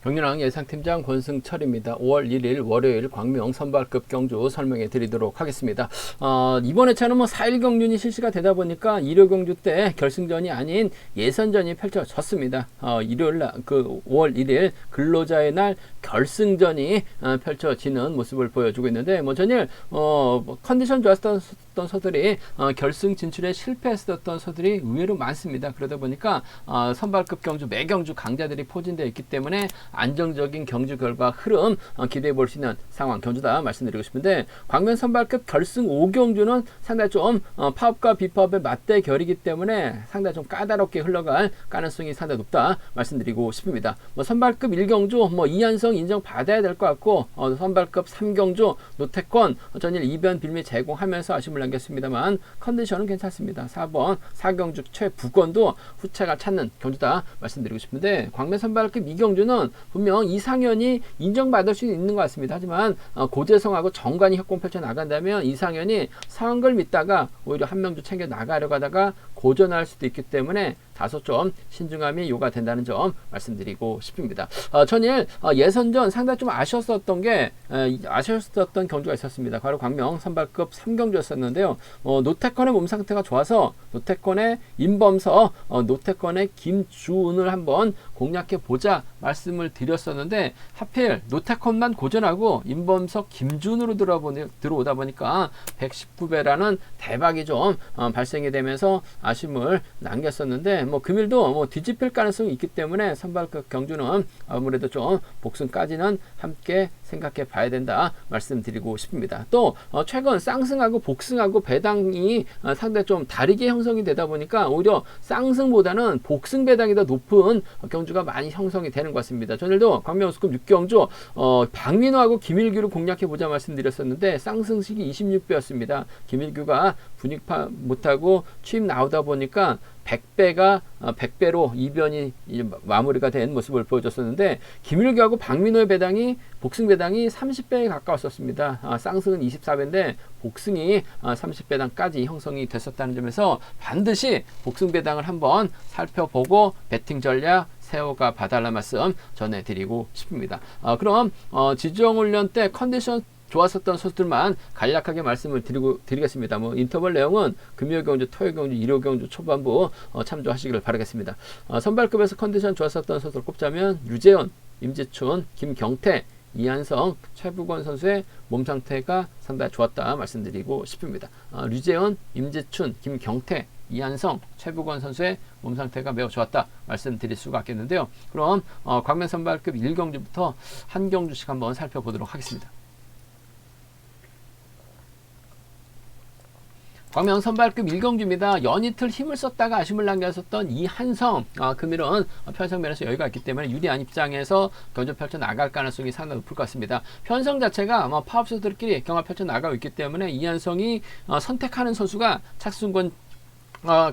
경륜왕 예상팀장 권승철입니다. 5월 1일 월요일 광명 선발급 경주 설명해 드리도록 하겠습니다. 이번 회차는 4일 경륜이 실시가 되다 보니까 1호 경주 때 결승전이 아닌 예선전이 펼쳐졌습니다. 일요일 날, 5월 1일 근로자의 날 결승전이 펼쳐지는 모습을 보여주고 있는데, 전일 컨디션 좋았던 서들이 결승 진출에 실패했었던 서들이 의외로 많습니다. 그러다 보니까 선발급 경주 매경주 강자들이 포진되어 있기 때문에 안정적인 경주 결과 흐름 기대해 볼 수 있는 상황 경주다 말씀드리고 싶은데, 광명 선발급 결승 5경주는 상당히 좀 파업과 비파업의 맞대결이기 때문에 상당히 좀 까다롭게 흘러갈 가능성이 상당히 높다 말씀드리고 싶습니다. 선발급 1경주 이한성 인정받아야 될 것 같고, 선발급 3경주 노태권 전일 이변 빌미 제공하면서 아쉬움을 남겼습니다만 컨디션은 괜찮습니다. 4번 4경주 최부권도 후차가 찾는 경주다 말씀드리고 싶은데, 광명 선발급 2경주는 분명 이상현이 인정받을 수 있는 것 같습니다. 하지만 고재성하고 정관이 협공 펼쳐 나간다면 이상현이 상한 걸 믿다가 오히려 한 명도 챙겨 나가려고 하다가 고전할 수도 있기 때문에 다소 좀 신중함이 요구된다는 점 말씀드리고 싶습니다. 전일 예선전 상당히 좀 아쉬웠었던 경주가 있었습니다. 바로 광명 선발급 3경주였었는데요. 노태권의 몸 상태가 좋아서 노태권의 임범서, 노태권의 김주은을 한번 공략해 보자 말씀을 드렸었는데, 하필 노태권만 고전하고 임범석 김준으로 들어오다 보니까 119배라는 대박이 좀 발생이 되면서 아쉬움을 남겼었는데, 금일도 뒤집힐 가능성이 있기 때문에 선발급 경주는 아무래도 좀 복승까지는 함께 생각해 봐야 된다 말씀드리고 싶습니다. 또 최근 쌍승하고 복승하고 배당이 상당히 좀 다르게 형성이 되다 보니까 오히려 쌍승보다는 복승 배당이 더 높은 경주가 많이 형성이 되는 것 같습니다. 전일도 광명우스급 6경주 박민호하고 김일규를 공략해 보자 말씀드렸었는데, 쌍승식이 26배였습니다. 김일규가 분위파 못하고 취임 나오다 보니까 100배로 이변이 마무리가 된 모습을 보여줬었는데, 김일규하고 박민호의 배당이 복승 배당이 30배에 가까웠었습니다. 쌍승은 24배인데 복승이 30배당까지 형성이 됐었다는 점에서 반드시 복승 배당을 한번 살펴보고 배팅 전략 세워가 봐달라는 말씀 전해드리고 싶습니다. 그럼 지정훈련 때 컨디션 좋았었던 선수들만 간략하게 말씀을 드리겠습니다. 인터벌 내용은 금요 경주, 토요 경주, 일요 경주 초반부 참조하시기를 바라겠습니다. 선발급에서 컨디션 좋았었던 선수를 꼽자면 유재현, 임지춘, 김경태, 이한성, 최부권 선수의 몸 상태가 상당히 좋았다 말씀드리고 싶습니다. 류재현, 임지춘, 김경태, 이한성, 최부권 선수의 몸 상태가 매우 좋았다 말씀드릴 수가 있겠는데요. 그럼 광명 선발급 1경주부터 한 경주씩 한번 살펴보도록 하겠습니다. 광명 선발급 1경주입니다. 연이틀 힘을 썼다가 아쉬움을 남겼었던 이한성, 금일은 편성면에서 여유가 있기 때문에 유리한 입장에서 경주 펼쳐 나갈 가능성이 상당히 높을 것 같습니다. 편성 자체가 파업선수들끼리 경합 펼쳐 나가고 있기 때문에 이한성이 선택하는 선수가 착순권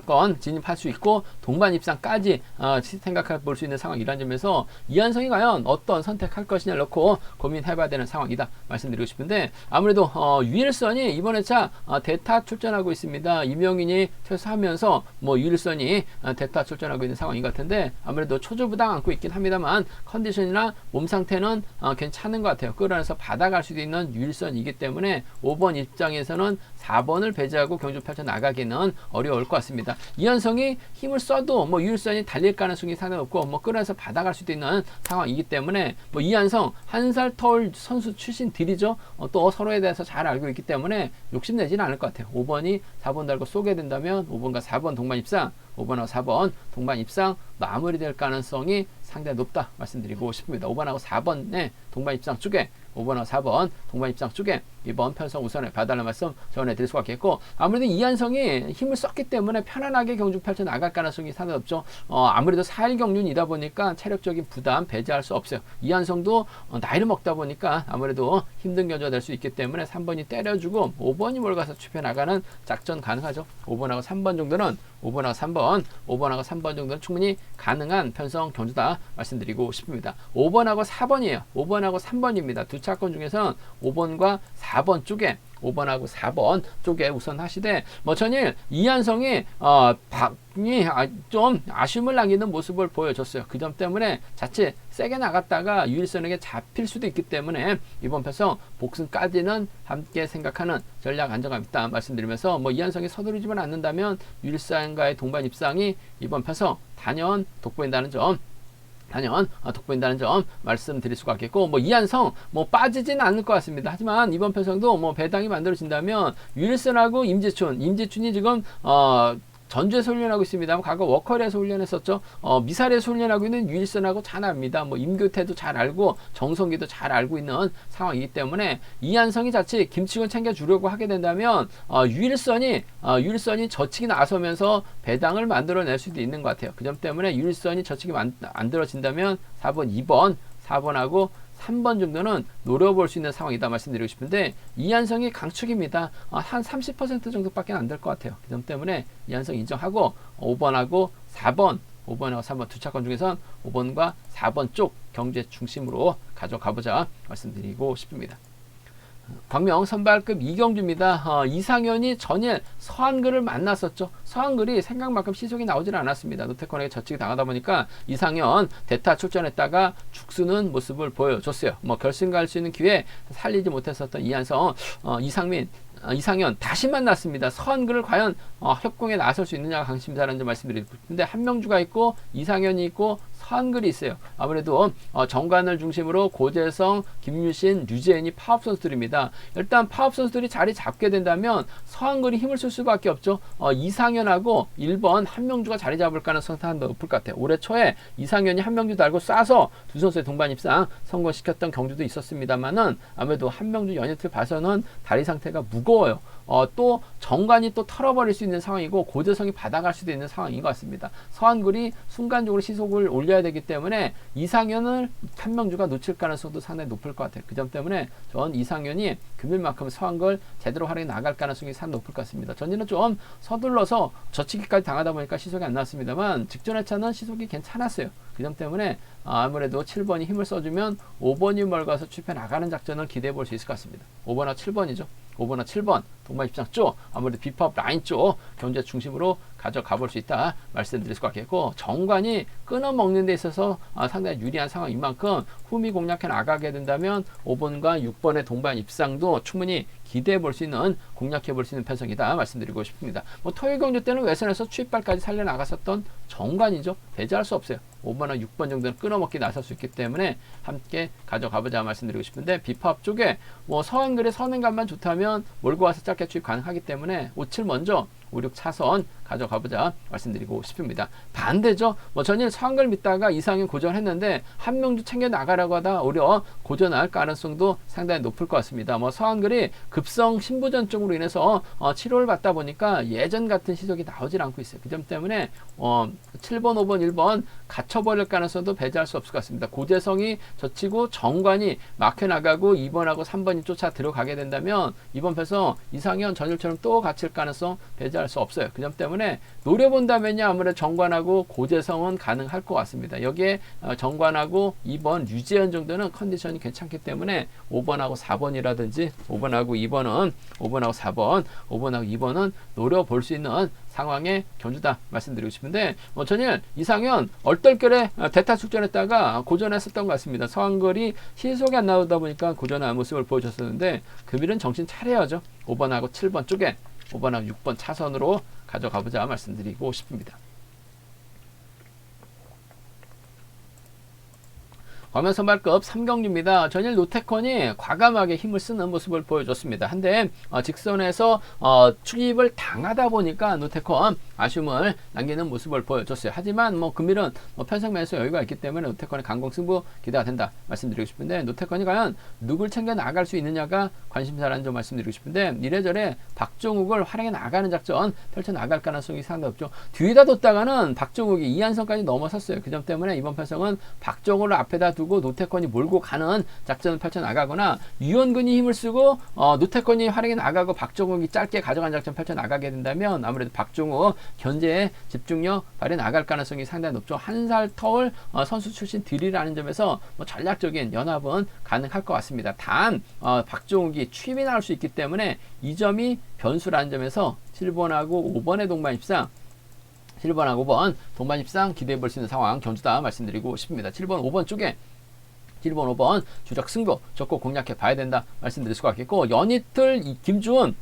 건 진입할 수 있고 동반 입상까지 생각해 볼 수 있는 상황이라는 점에서 이한성이 과연 어떤 선택할 것이냐를 놓고 고민해 봐야 되는 상황이다 말씀드리고 싶은데, 아무래도 유일선이 이번 회차 대타 출전하고 있습니다. 이명인이 퇴소하면서 유일선이 대타 출전하고 있는 상황인 것 같은데, 아무래도 초조부당 안고 있긴 합니다만 컨디션이나 몸 상태는 괜찮은 것 같아요. 끌어내서 받아갈 수도 있는 유일선이기 때문에 5번 입장에서는 4번을 배제하고 경주 펼쳐 나가기는 어려울 것 같습니다. 이한성이 힘을 써도 유일선이 달릴 가능성이 상당히 높고 끌어내서 받아갈 수도 있는 상황이기 때문에 이한성 한 살 터울 선수 출신들이죠. 또 서로에 대해서 잘 알고 있기 때문에 욕심내지는 않을 것 같아요. 5번이 4번 달고 쏘게 된다면 5번과 4번 동반 입상, 5번하고 4번 동반 입상 마무리될 가능성이 상당히 높다 말씀드리고 싶습니다. 5번하고 4번의 동반 입상 쪽에, 5번하고 4번 동반 입상 쪽에 이번 편성 우선을 봐달라는 말씀 전해드릴 수가 있겠고, 아무래도 이한성이 힘을 썼기 때문에 편안하게 경주 펼쳐 나갈 가능성이 상당히 높죠. 아무래도 4일 경륜이다 보니까 체력적인 부담 배제할 수 없어요. 이한성도 나이를 먹다 보니까 아무래도 힘든 경주가 될 수 있기 때문에 3번이 때려주고 5번이 몰가서 추패 나가는 작전 가능하죠. 5번하고 3번 정도는 5번하고 3번 정도는 충분히 가능한 편성 경주다 말씀드리고 싶습니다. 5번하고 4번이에요. 5번하고 3번입니다. 두 차권 중에서는 5번과 4번 쪽에 5번하고 4번 쪽에 우선 하시되 뭐 전일 이한성이 좀 아쉬움을 남기는 모습을 보여줬어요. 그 점 때문에 자칫 세게 나갔다가 유일선에게 잡힐 수도 있기 때문에 이번 패성 복승까지는 함께 생각하는 전략 안정감 있다 말씀드리면서 뭐 이한성이 서두르지만 않는다면 유일선과의 동반 입상이 이번 패성 단연 돋보인다는 점 말씀드릴 수가 있겠고, 뭐 이한성 뭐 빠지진 않을 것 같습니다. 하지만 이번 편성도 뭐 배당이 만들어진다면 유일선하고 임재춘이 지금 전주에서 훈련하고 있습니다. 과거 워커리에서 훈련했었죠. 미사리에서 훈련하고 있는 유일선하고 잘 압니다. 뭐 임교태도 잘 알고 정성기도 잘 알고 있는 상황이기 때문에 이한성이 자칫 김치곤 챙겨주려고 하게 된다면 유일선이 저측이 나서면서 배당을 만들어낼 수도 있는 것 같아요. 그 점 때문에 유일선이 저측이 만들어진다면 4번, 2번, 4번하고 3번 정도는 노려볼 수 있는 상황이다 말씀드리고 싶은데 이한성이 강축입니다. 한 30% 정도밖에 안 될 것 같아요. 그 점 때문에 이한성 인정하고 5번하고 4번 두 차권 중에선 5번과 4번 쪽 경제 중심으로 가져가보자 말씀드리고 싶습니다. 광명 선발급 이경주입니다. 이상현이 전일 서한글을 만났었죠. 서한글이 생각만큼 시속이 나오질 않았습니다. 노태권에게 저측이 당하다 보니까 이상현 대타 출전했다가 죽쓰는 모습을 보여줬어요. 뭐 결승 갈 수 있는 기회 살리지 못했었던 이상현 다시 만났습니다. 서한글을 과연 협공에 나설 수 있느냐가 강심사라는 점 말씀드리고 싶은데 한명주가 있고 이상현이 있고 서한글이 있어요. 아무래도 정관을 중심으로 고재성, 김유신, 류재인이 파업 선수들입니다. 일단 파업 선수들이 자리 잡게 된다면 서한글이 힘을 쓸 수밖에 없죠. 이상현하고 1번 한명주가 자리 잡을 가능성이 더 높을 것 같아요. 올해 초에 이상현이 한명주 달고 쏴서 두 선수의 동반 입상 성공시켰던 경주도 있었습니다만은 아무래도 한명주 연이틀 봐서는 다리 상태가 무거워요. 또 정관이 또 털어버릴 수 있는 상황이고 고재성이 받아갈 수도 있는 상황인 것 같습니다. 서한글이 순간적으로 시속을 올려야 되기 때문에 이상현을 한명주가 놓칠 가능성도 상당히 높을 것 같아요. 그 점 때문에 전 이상현이 금일만큼 서한글 제대로 활용해 나갈 가능성이 상당히 높을 것 같습니다. 전에는 좀 서둘러서 저치기까지 당하다 보니까 시속이 안 나왔습니다만 직전의 차는 시속이 괜찮았어요. 그 점 때문에 아무래도 7번이 힘을 써주면 5번이 멀가서 출패 나가는 작전을 기대해 볼 수 있을 것 같습니다. 5번과 7번이죠. 5번과 7번 동반 입장 쪽 아무래도 비파업 라인 쪽 경제 중심으로 가져가 볼 수 있다 말씀드릴 수 있겠고 정관이 끊어먹는 데 있어서 상당히 유리한 상황인 만큼 후미 공략해 나가게 된다면 5번과 6번의 동반 입상도 충분히 기대해 볼 수 있는 공략해 볼 수 있는 편성이다 말씀드리고 싶습니다. 뭐 토요일 경주 때는 외선에서 추입발까지 살려 나갔었던 정관이죠. 배제할 수 없어요. 5번과 6번 정도는 끊어먹기 나설 수 있기 때문에 함께 가져가보자 말씀드리고 싶은데 비파업 쪽에 뭐 서한글의 선행감만 좋다면 몰고 와서 짧게 추입 가능하기 때문에 5, 7 먼저 5, 6 차선 가져가보자 말씀드리고 싶습니다. 반대죠. 뭐 전일 서한글 믿다가 이상현 고전했는데 한명주 챙겨 나가라고 하다 오히려 고전할 가능성도 상당히 높을 것 같습니다. 뭐 서한글이 급성 신부전증으로 인해서 치료를 받다 보니까 예전 같은 시속이 나오질 않고 있어요. 그 점 때문에 7번, 5번, 1번 갇혀버릴 가능성도 배제할 수 없을 것 같습니다. 고재성이 젖히고 정관이 막혀나가고 2번하고 3번이 쫓아 들어가게 된다면 이번 패서 이상현 전일처럼 또 갇힐 가능성 배제할 수 없어요. 그 점 때문에 노려본다면요 아무래도 정관하고 고재성은 가능할 것 같습니다. 여기에 정관하고 2번 류재현 정도는 컨디션이 괜찮기 때문에 5번하고 4번이라든지 5번하고 2번은 5번하고 4번 5번하고 2번은 노려볼 수 있는 상황의 경주다 말씀드리고 싶은데 뭐 전일 이상현 얼떨결에 대타 출전했다가 고전했었던 것 같습니다. 서한글이 시속이 안 나오다 보니까 고전한 모습을 보여줬었는데 금일은 정신 차려야죠. 5번하고 7번 쪽에 5번하고 6번 차선으로 가져가보자 말씀드리고 싶습니다. 과면 선발급 3경주입니다. 전일 노태권이 과감하게 힘을 쓰는 모습을 보여줬습니다. 한데 직선에서 추입을 당하다 보니까 노태권 아쉬움을 남기는 모습을 보여줬어요. 하지만 뭐 금일은 편성면에서 여유가 있기 때문에 노태권의 강공승부 기대가 된다 말씀드리고 싶은데 노태권이 과연 누굴 챙겨 나갈 수 있느냐가 관심사라는 점 말씀드리고 싶은데 이래저래 박종욱을 활용해 나가는 작전 펼쳐 나갈 가능성이 상당히 없죠. 뒤에다 뒀다가는 박종욱이 이한성까지 넘어섰어요. 그 점 때문에 이번 편성은 박종욱을 앞에다 두고 노태권이 몰고 가는 작전을 펼쳐나가거나 유현근이 힘을 쓰고 노태권이 활용해 나가고 박종욱이 짧게 가져간 작전 펼쳐나가게 된다면 아무래도 박종욱 견제에 집중력 발휘 나갈 가능성이 상당히 높죠. 한 살 터울 선수 출신 들이라는 점에서 뭐 전략적인 연합은 가능할 것 같습니다. 단 박종욱이 취임이 나올 수 있기 때문에 이 점이 변수라는 점에서 7번하고 5번의 동반 입상 7번하고 5번 동반 입상 기대해 볼 수 있는 상황 경주다 말씀드리고 싶습니다. 7번 5번 쪽에 7번 5번 주적 승부 적극 공략해 봐야 된다 말씀드릴 수가 있겠고, 연이틀 김주훈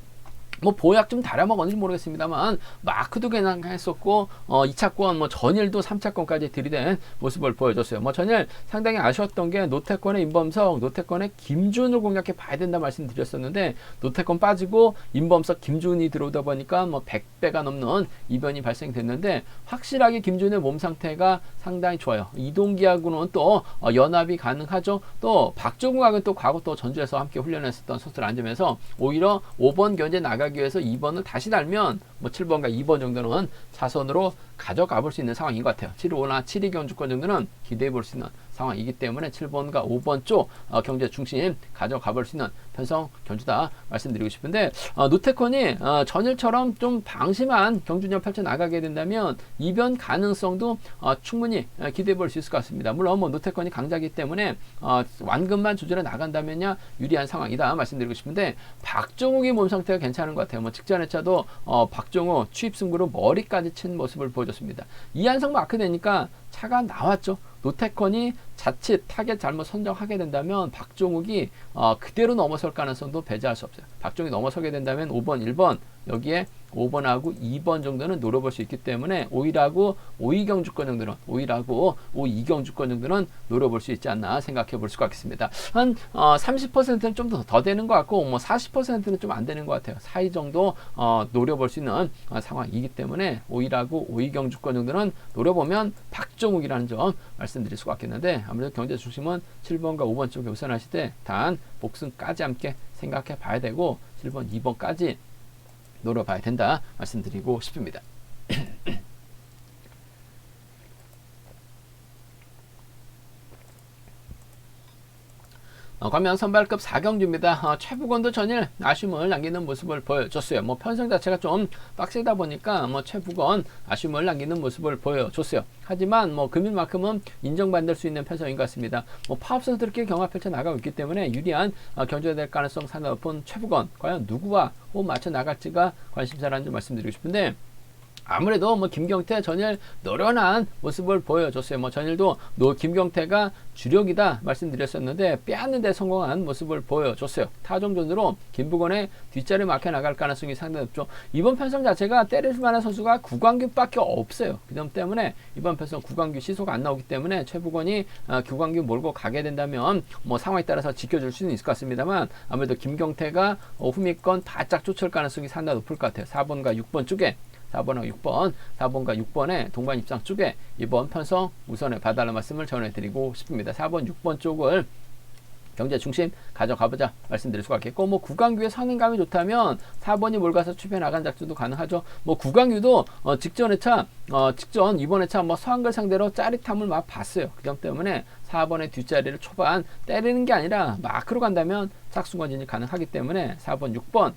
뭐 보약 좀 달아먹었는지 모르겠습니다만 마크도 괜찮았었고 2차권 뭐 전일도 3차권까지 들이댄 모습을 보여줬어요. 뭐 전일 상당히 아쉬웠던 게 노태권의 임범석, 노태권의 김준을 공략해 봐야 된다 말씀드렸었는데 노태권 빠지고 임범석, 김준이 들어오다 보니까 뭐 100배가 넘는 이변이 발생됐는데 확실하게 김준의 몸 상태가 상당히 좋아요. 이동기하고는 또 연합이 가능하죠. 또 박종욱하고는 또 과거 또 전주에서 함께 훈련했었던 선수를 앉으면서 오히려 5번 견제 나가기 위해서 2번을 다시 달면 뭐 7번과 2번 정도는 차선으로 가져가 볼 수 있는 상황인 것 같아요. 7-5나 7-2 경주권 정도는 기대해 볼 수 있는 상황이기 때문에 7번과 5번 쪽 경제 중심 가져가 볼 수 있는 편성 경주다 말씀드리고 싶은데, 노태권이 전일처럼 좀 방심한 경주전 펼쳐 나가게 된다면 이변 가능성도 충분히 기대해 볼 수 있을 것 같습니다. 물론 뭐 노태권이 강자이기 때문에 완급만 조절해 나간다면야 유리한 상황이다 말씀드리고 싶은데, 박종욱이 몸 상태가 괜찮은 것 같아요. 뭐 직전에 차도 박종욱 취입 승부로 머리까지 친 모습을 보여줬습니다. 이한성 마크 되니까 차가 나왔죠. 노태권이 자칫 타겟 잘못 선정하게 된다면 박종욱이 그대로 넘어설 가능성도 배제할 수 없어요. 박종욱이 넘어서게 된다면 5번, 1번 여기에 5번하고 2번 정도는 노려볼 수 있기 때문에 5일하고 5-2경주권 정도는 5일하고 5-2경주권 정도는 노려볼 수 있지 않나 생각해 볼 수가 있겠습니다. 한 30%는 좀 더 되는 것 같고 뭐 40%는 좀 안 되는 것 같아요. 사이 정도 노려볼 수 있는 상황이기 때문에 5일하고 5-2경주권 정도는 노려보면 박종욱이라는 점 말씀드릴 수가 있겠는데, 아무래도 경제 중심은 7번과 5번 쪽에 우선하실 때 단 복승까지 함께 생각해 봐야 되고 7번, 2번까지 노려봐야 된다 말씀드리고 싶습니다. 과면 선발급 4경주입니다. 최부건도 전일 아쉬움을 남기는 모습을 보여줬어요. 뭐 편성 자체가 좀 빡세다 보니까 뭐 최부건 아쉬움을 남기는 모습을 보여줬어요. 하지만 뭐 금일만큼은 인정받을 수 있는 편성인 것 같습니다. 뭐 파업 선수들끼리 경합 펼쳐 나가고 있기 때문에 유리한 경주가 될 가능성 상당히 높은 최부건, 과연 누구와 호흡 맞춰 나갈지가 관심사라는 점 말씀드리고 싶은데, 아무래도 뭐 김경태 전일 노련한 모습을 보여줬어요. 뭐 전일도 김경태가 주력이다 말씀드렸었는데 빼앗는 데 성공한 모습을 보여줬어요. 타종전으로 김부건의 뒷자리 막혀 나갈 가능성이 상당히 높죠. 이번 편성 자체가 때릴 만한 선수가 구광규밖에 없어요. 그 점 때문에 이번 편성 구광규 시소가 안 나오기 때문에 최부건이 구광규 몰고 가게 된다면 뭐 상황에 따라서 지켜줄 수는 있을 것 같습니다만, 아무래도 김경태가 후미권 바짝 쫓을 가능성이 상당히 높을 것 같아요. 4번과 6번 쪽에 4번하고 6번, 4번과 6번의 동반 입상 쪽에 이번 편성 우선에 봐달라는 말씀을 전해드리고 싶습니다. 4번, 6번 쪽을 경제 중심 가져가보자 말씀드릴 수가 있겠고, 뭐 구강규의 선행감이 좋다면 4번이 몰가서 추패 나간 작전도 가능하죠. 뭐 구강규도 직전 이번에 차 뭐 서한글 상대로 짜릿함을 막 봤어요. 그 점 때문에 4번의 뒷자리를 초반 때리는 게 아니라 마크로 간다면 짝수건진이 가능하기 때문에 4번, 6번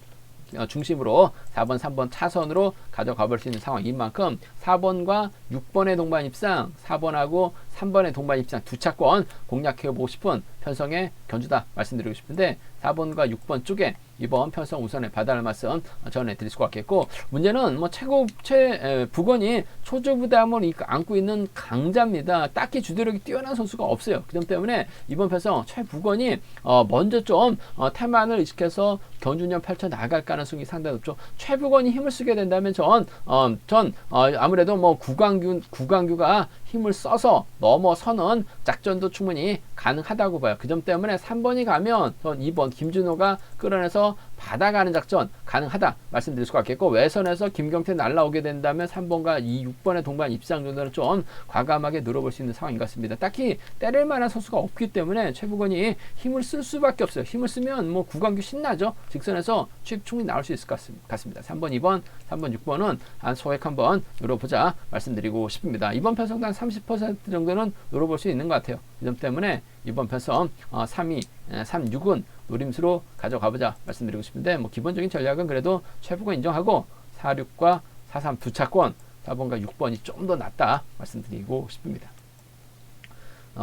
중심으로 4번, 3번 차선으로 가져가 볼 수 있는 상황인 만큼 4번과 6번의 동반 입상, 4번하고 3번의 동반 입상 두 차권 공략해보고 싶은 편성의 견주다 말씀드리고 싶은데, 4번과 6번 쪽에 이번 편성 우선에 봐달라는 말씀 전해드릴 수가 있겠고, 문제는 뭐 부건이 초조부담을 안고 있는 강자입니다. 딱히 주도력이 뛰어난 선수가 없어요. 그 점 때문에 이번 편성 최부건이 먼저 좀 태만을 의식해서 경주전 펼쳐 나갈 가능성이 상당히 높죠. 최부건이 힘을 쓰게 된다면 아무래도 뭐 구광규가 힘을 써서 넘어서는 작전도 충분히 가능하다고 봐요. 그 점 때문에 3번이 가면 전 2번 김준호가 끌어내서 받아가는 작전 가능하다 말씀드릴 수가 있겠고, 외선에서 김경태 날라오게 된다면 3번과 6번의 동반 입상 정도는 좀 과감하게 늘어볼 수 있는 상황인 것 같습니다. 딱히 때릴 만한 선수가 없기 때문에 최부건이 힘을 쓸 수밖에 없어요. 힘을 쓰면 뭐 구강규 신나죠. 직선에서 수익 충분히 나올 수 있을 것 같습니다. 3번, 2번, 3번, 6번은 한 소액 한번 늘어보자 말씀드리고 싶습니다. 이번 편성당 30% 정도는 늘어볼 수 있는 것 같아요. 이 점 때문에 이번 편성 3위, 3, 6은 노림수로 가져가보자 말씀드리고 싶은데, 뭐 기본적인 전략은 그래도 최부건 인정하고 4, 6과 4, 3 두 차권, 4번과 6번이 좀 더 낫다 말씀드리고 싶습니다.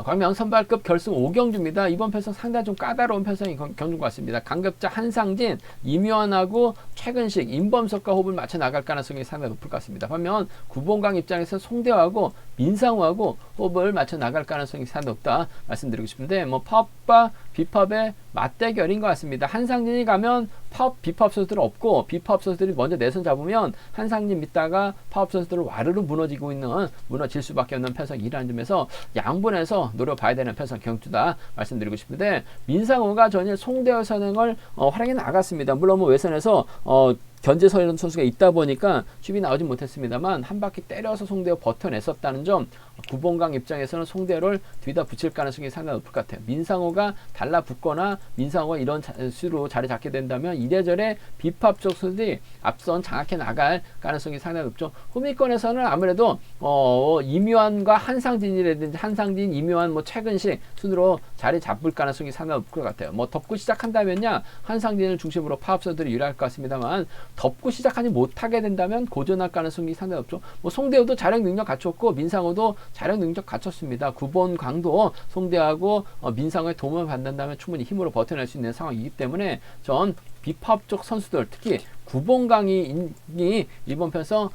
광명 선발급 결승 5경주입니다. 이번 편성 상당히 좀 까다로운 편성이 경주인 것 같습니다. 강급자 한상진, 이묘한하고 최근식, 임범석과 호흡을 맞춰 나갈 가능성이 상당히 높을 것 같습니다. 반면 구봉강 입장에서 송대호하고 민상우하고 호흡을 맞춰 나갈 가능성이 상당히 높다 말씀드리고 싶은데, 뭐 파업과 비팝의 맞대결인 것 같습니다. 한상진이 가면 파업, 비팝 선수들은 없고, 비팝 선수들이 먼저 내선 잡으면 한상진 믿다가 파업 선수들을 와르르 무너질 수밖에 없는 편성이라는 점에서 양분해서 노려봐야 되는 편성 경주다 말씀드리고 싶은데, 민상호가 전일 송대호 선행을 활용해 나갔습니다. 물론 뭐 외선에서 견제서이런 선수가 있다 보니까 칩이 나오지 못했습니다만 한 바퀴 때려서 송대호 버텨냈었다는 점, 구봉강 입장에서는 송대호를 뒤다 붙일 가능성이 상당히 높을 것 같아요. 민상호가 달라붙거나 민상호가 이런 수로 자리 잡게 된다면 이래저래 비팝 쪽 선수들이 앞선 장악해 나갈 가능성이 상당히 높죠. 후미권에서는 아무래도 이묘한과 한상진이라든지 한상진, 이묘한, 뭐 최근식 순으로 자리 잡을 가능성이 상당히 높을 것 같아요. 뭐 덮고 시작한다면야 한상진을 중심으로 파업선들이 유리할 것 같습니다만, 덮고 시작하지 못하게 된다면 고전할 가능성이 상당히 높죠. 뭐 송대호도 자력 능력 갖췄고 민상호도 자력 능력 갖췄습니다. 9번 강도 송대호하고 민상호의 도움을 받는다면 충분히 힘으로 버텨낼 수 있는 상황이기 때문에 전 비팝 쪽 선수들, 특히 9번 강이 이번 편성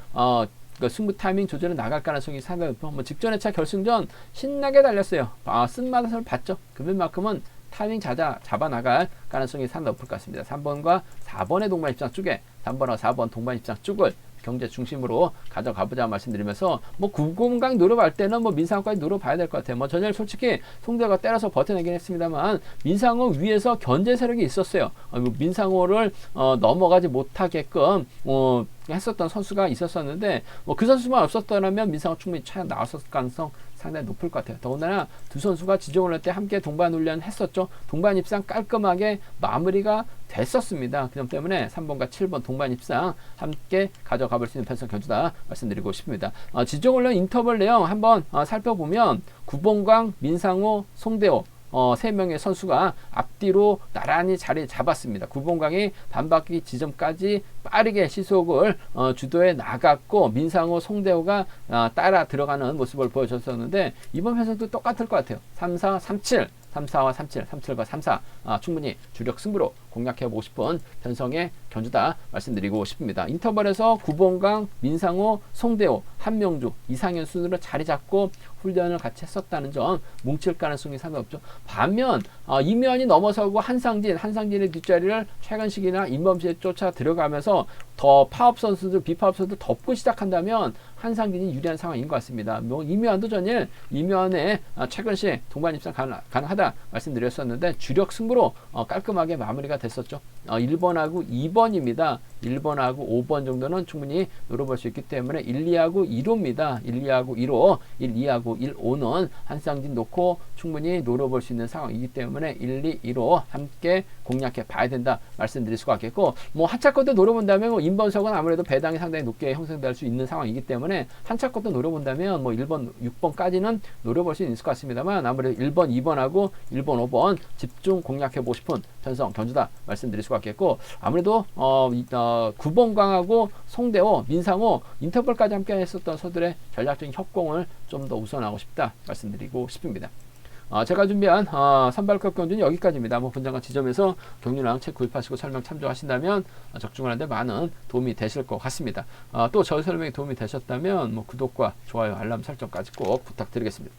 승부 타이밍 조절에 나갈 가능성이 상당히 높고, 뭐 직전 회차 결승전 신나게 달렸어요. 쓴맛을 봤죠. 그만큼은 타이밍 잡아 나갈 가능성이 상당히 높을 것 같습니다. 3번과 4번의 동반 입장 쪽에 3번과 4번 동반 입장 쪽을 경제 중심으로 가져가보자 말씀드리면서, 뭐 9공강 노려볼 때는 뭐 민상호까지 노려봐야 될 것 같아요. 뭐 전혀 솔직히 송대호가 때려서 버텨내긴 했습니다만 민상호 위에서 견제 세력이 있었어요. 민상호를 넘어가지 못하게끔 했었던 선수가 있었었는데, 뭐 그 선수만 없었더라면 민상호 충분히 차에 나왔을 가능성 상당히 높을 것 같아요. 더군다나 두 선수가 지정을 할 때 함께 동반 훈련 했었죠. 동반 입상 깔끔하게 마무리가 됐었습니다. 그 점 때문에 3번과 7번 동반 입상 함께 가져가볼 수 있는 편성 경주다 말씀드리고 싶습니다. 지정 훈련 인터벌 내용 한번 살펴보면 9번강, 민상호, 송대호 3명의 선수가 앞뒤로 나란히 자리 잡았습니다. 9번강이 반바퀴 지점까지 빠르게 시속을 주도해 나갔고, 민상호, 송대호가 따라 들어가는 모습을 보여줬었는데, 이번 편성도 똑같을 것 같아요. 3, 4, 3, 7 3, 4와 3, 7, 3, 7과 3, 4 충분히 주력 승부로 공략해보고 싶은 편성의 견주다 말씀드리고 싶습니다. 인터벌에서 9번강, 민상호, 송대호, 한명주, 이상현 순으로 자리 잡고 훈련을 같이 했었다는 점, 뭉칠 가능성이 상당히 없죠. 반면 이묘한이 넘어서고 한상진의 뒷자리를 최근식이나 임범시에 쫓아 들어가면서 더 파업 선수들, 비파업 선수들 덮고 시작한다면 한상진이 유리한 상황인 것 같습니다. 뭐 이묘한도 전일 이묘한의 최근식 동반 입상 가능하다 말씀드렸었는데, 주력 승부로 깔끔하게 마무리가 됐었죠. 1번하고 2번입니다. 1번하고 5번 정도는 충분히 노려볼 수 있기 때문에 1, 2하고 1호입니다. 1, 2하고 1호, 1, 2하고 1, 5는 한상진 놓고 충분히 노려볼 수 있는 상황이기 때문에 1, 2, 1호 함께 공략해 봐야 된다 말씀드릴 수가 있겠고, 뭐 한차권도 노려본다면 뭐 임범석은 아무래도 배당이 상당히 높게 형성될 수 있는 상황이기 때문에 한차권도 노려본다면 뭐 1번, 6번까지는 노려볼 수 있을 것 같습니다만, 아무래도 1번, 2번하고 1번, 5번 집중 공략해보고 싶은 편성 견주다 말씀드릴 수가 있겠고, 아무래도 9번강하고 송대호, 민상호 인터벌까지 함께 했었던 선수들의 전략적인 협공을 좀 더 우선하고 싶다 말씀드리고 싶습니다. 제가 준비한 선발급 경주는 여기까지입니다. 뭐 분장과 지점에서 경륜랑 책 구입하시고 설명 참조하신다면 적중하는데 많은 도움이 되실 것 같습니다. 또 저희 설명이 도움이 되셨다면 뭐 구독과 좋아요, 알람 설정까지 꼭 부탁드리겠습니다.